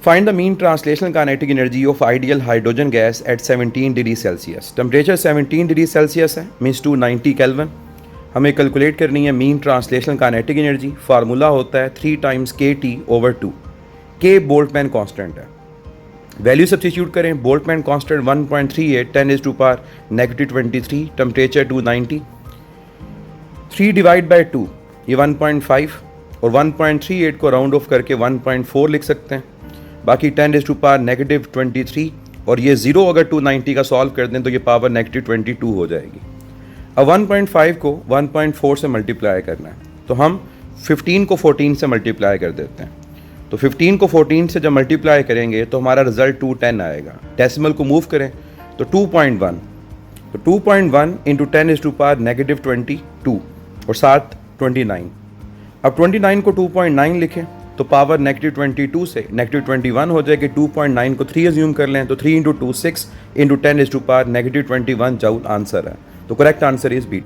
Find the mean translational kinetic energy of ideal hydrogen gas at 17 degree Celsius. Temperature 17 degree Celsius है, means 290 kelvin. हमें calculate करनी है mean translational kinetic energy. Formula होता है 3 times KT/2। K Boltzmann constant है, value substitute करें। Boltzmann constant 1.38 10⁻⁻23, temperature 290। 3 divide by 2 ये 1.5 और 1.38 को राउंड ऑफ करके 1.4 लिख सकते हैं। बाकी 10⁻⁻23 और ये 0 अगर 290 का सॉल्व कर दें तो ये पावर -22 हो जाएगी। अब 1.5 को 1.4 से मल्टीप्लाई करना है, तो हम 15 को 14 से मल्टीप्लाई कर देते हैं। तो 15 को 14 से जब मल्टीप्लाई करेंगे तो हमारा रिजल्ट 210 आएगा। डेसिमल को मूव करें तो 2.1, तो 2.1 इंटू 10⁻⁻22 और साथ 29। अब 29 को 2.9 लिखें तो पावर -22 से -21 हो जाएगी। 2.9 को 3 अज्यूम कर लें तो 3 इंटू 2 6 इंटू 10⁻⁻21 जूल आंसर है। तो करेक्ट आंसर इज बी।